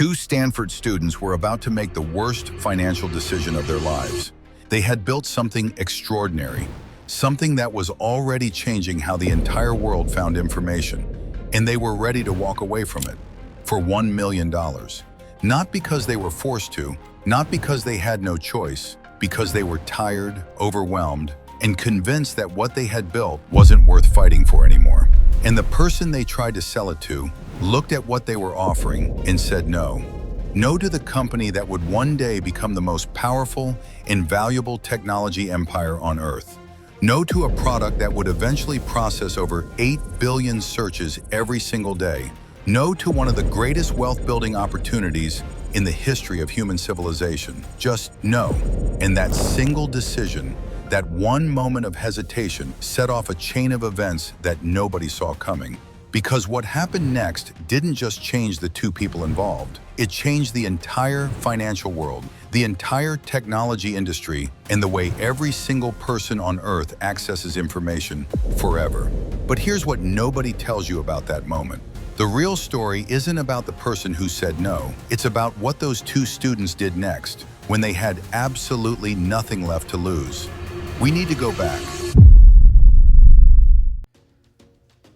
Two Stanford students were about to make the worst financial decision of their lives. They had built something extraordinary, something that was already changing how the entire world found information, and they were ready to walk away from it for $1 million. Not because they were forced to, not because they had no choice, because they were tired, overwhelmed, and convinced that what they had built wasn't worth fighting for anymore. And the person they tried to sell it to looked at what they were offering and said no. No to the company that would one day become the most powerful and valuable technology empire on Earth. No to a product that would eventually process over 8 billion searches every single day. No to one of the greatest wealth-building opportunities in the history of human civilization. Just no. And that single decision, that one moment of hesitation, set off a chain of events that nobody saw coming. Because what happened next didn't just change the two people involved. It changed the entire financial world, the entire technology industry, and the way every single person on Earth accesses information forever. But here's what nobody tells you about that moment. The real story isn't about the person who said no. It's about what those two students did next, when they had absolutely nothing left to lose. We need to go back.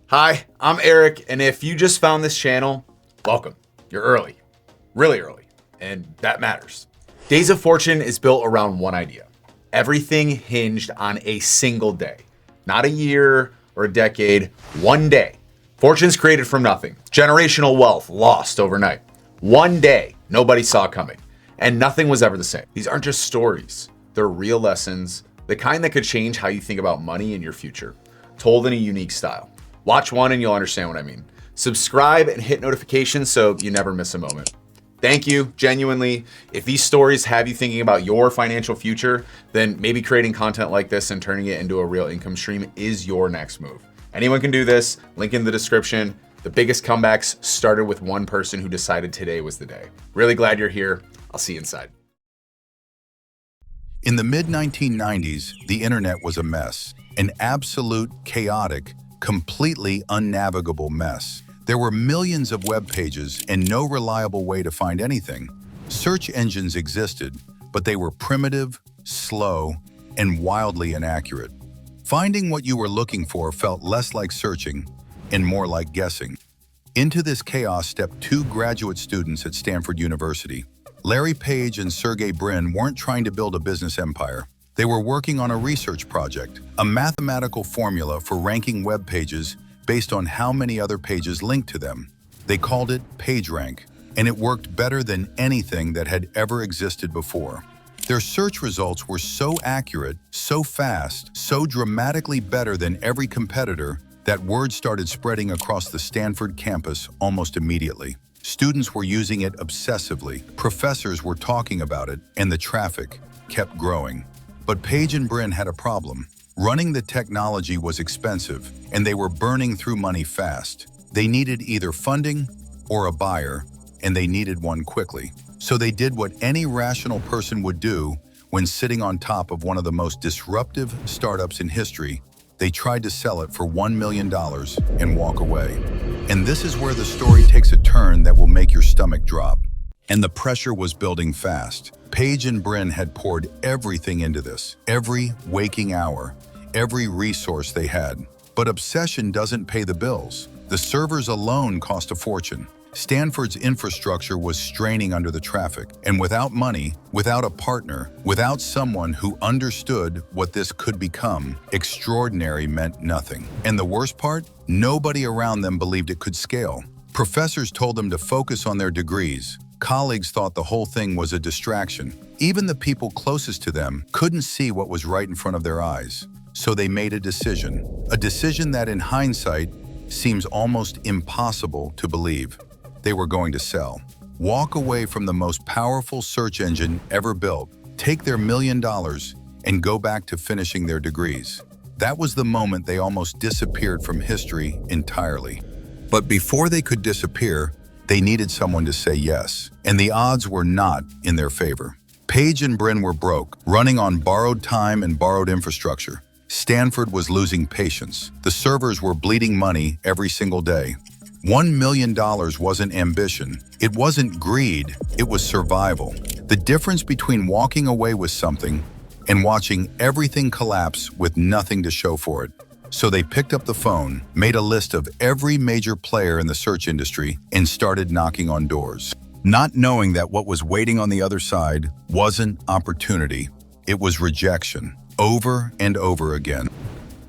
Hi, I'm Eric, and if you just found this channel, welcome. You're early, really early, and that matters. Days of Fortune is built around one idea. Everything hinged on a single day. Not a year or a decade, one day. Fortunes created from nothing. Generational wealth lost overnight. One day, nobody saw coming, and nothing was ever the same. These aren't just stories. They're real lessons, the kind that could change how you think about money in your future, told in a unique style. Watch one and you'll understand what I mean. Subscribe and hit notifications so you never miss a moment. Thank you, genuinely. If these stories have you thinking about your financial future, then maybe creating content like this and turning it into a real income stream is your next move. Anyone can do this, link in the description. The biggest comebacks started with one person who decided today was the day. Really glad you're here. I'll see you inside. In the mid-1990s, the internet was a mess, an absolute chaotic, completely unnavigable mess. There were millions of web pages and no reliable way to find anything. Search engines existed, but they were primitive, slow, and wildly inaccurate. Finding what you were looking for felt less like searching and more like guessing. Into this chaos stepped two graduate students at Stanford University. Larry Page and Sergey Brin weren't trying to build a business empire. They were working on a research project, a mathematical formula for ranking web pages based on how many other pages linked to them. They called it PageRank, and it worked better than anything that had ever existed before. Their search results were so accurate, so fast, so dramatically better than every competitor that word started spreading across the Stanford campus almost immediately. Students were using it obsessively, professors were talking about it, and the traffic kept growing. But Page and Brin had a problem. Running the technology was expensive, and they were burning through money fast. They needed either funding or a buyer, and they needed one quickly. So they did what any rational person would do when sitting on top of one of the most disruptive startups in history. They tried to sell it for $1 million and walk away. And this is where the story takes a turn that will make your stomach drop. And the pressure was building fast. Page and Brin had poured everything into this, every waking hour, every resource they had. But obsession doesn't pay the bills. The servers alone cost a fortune. Stanford's infrastructure was straining under the traffic, and without money, without a partner, without someone who understood what this could become, extraordinary meant nothing. And the worst part? Nobody around them believed it could scale. Professors told them to focus on their degrees. Colleagues thought the whole thing was a distraction. Even the people closest to them couldn't see what was right in front of their eyes. So they made a decision that in hindsight seems almost impossible to believe. They were going to sell. Walk away from the most powerful search engine ever built, take their $1 million, and go back to finishing their degrees. That was the moment they almost disappeared from history entirely. But before they could disappear, they needed someone to say yes, and the odds were not in their favor. Page and Brin were broke, running on borrowed time and borrowed infrastructure. Stanford was losing patience. The servers were bleeding money every single day. $1 million wasn't ambition, It wasn't greed, it was survival. The difference between walking away with something and watching everything collapse with nothing to show for it. So they picked up the phone, made a list of every major player in the search industry, and started knocking on doors. Not knowing that what was waiting on the other side wasn't opportunity, it was rejection, over and over again.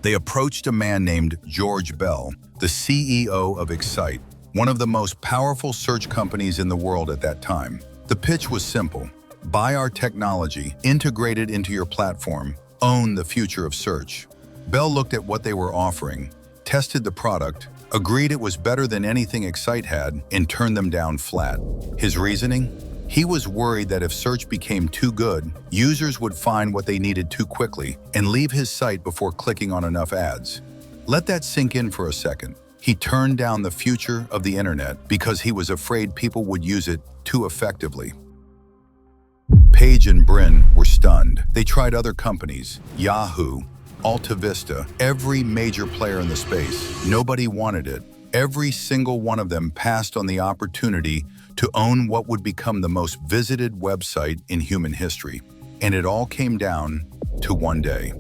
They approached a man named George Bell, the CEO of Excite, one of the most powerful search companies in the world at that time. The pitch was simple: buy our technology, integrate it into your platform, own the future of search. Bell looked at what they were offering, tested the product, agreed it was better than anything Excite had, and turned them down flat. His reasoning? He was worried that if search became too good, users would find what they needed too quickly and leave his site before clicking on enough ads. Let that sink in for a second. He turned down the future of the internet because he was afraid people would use it too effectively. Page and Brin were stunned. They tried other companies, Yahoo, Alta Vista, every major player in the space. Nobody wanted it. Every single one of them passed on the opportunity to own what would become the most visited website in human history. And it all came down to one day.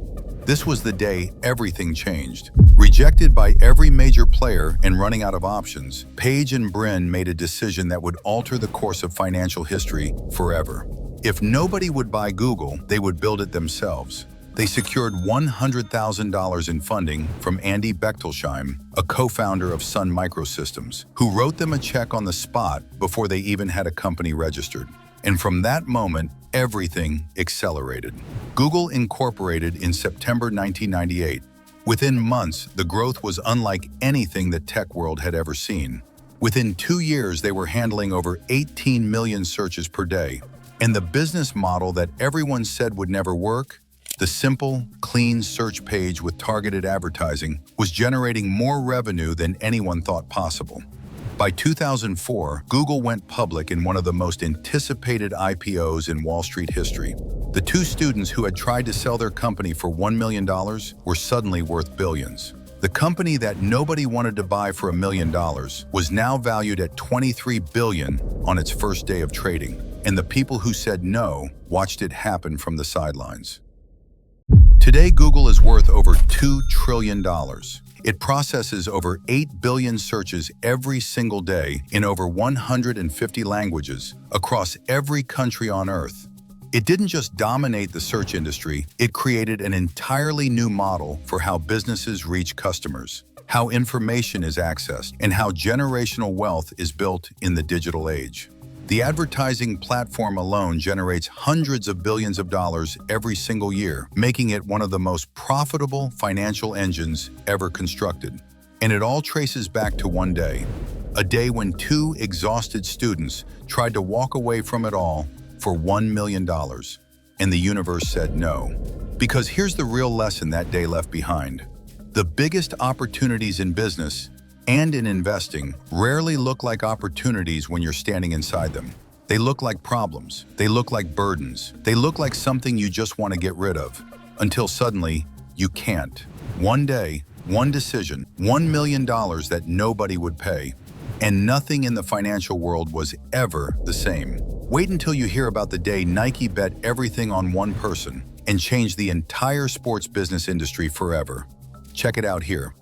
This was the day everything changed. Rejected by every major player and running out of options, Page and Brin made a decision that would alter the course of financial history forever. If nobody would buy Google, they would build it themselves. They secured $100,000 in funding from Andy Bechtolsheim, a co-founder of Sun Microsystems, who wrote them a check on the spot before they even had a company registered. And from that moment, everything accelerated. Google incorporated in September 1998. Within months, the growth was unlike anything the tech world had ever seen. Within 2 years, they were handling over 18 million searches per day. And the business model that everyone said would never work, the simple, clean search page with targeted advertising, was generating more revenue than anyone thought possible. By 2004, Google went public in one of the most anticipated IPOs in Wall Street history. The two students who had tried to sell their company for $1 million were suddenly worth billions. The company that nobody wanted to buy for $1 million was now valued at $23 billion on its first day of trading, and the people who said no watched it happen from the sidelines. Today, Google is worth over $2 trillion. It processes over 8 billion searches every single day in over 150 languages across every country on Earth. It didn't just dominate the search industry, it created an entirely new model for how businesses reach customers, how information is accessed, and how generational wealth is built in the digital age. The advertising platform alone generates hundreds of billions of dollars every single year, making it one of the most profitable financial engines ever constructed. And it all traces back to one day, a day when two exhausted students tried to walk away from it all for $1 million, and the universe said no. Because here's the real lesson that day left behind. The biggest opportunities in business and in investing rarely look like opportunities when you're standing inside them. They look like problems. They look like burdens. They look like something you just want to get rid of, until suddenly you can't. One day, one decision, $1 million that nobody would pay, and nothing in the financial world was ever the same. Wait until you hear about the day Nike bet everything on one person and changed the entire sports business industry forever. Check it out here.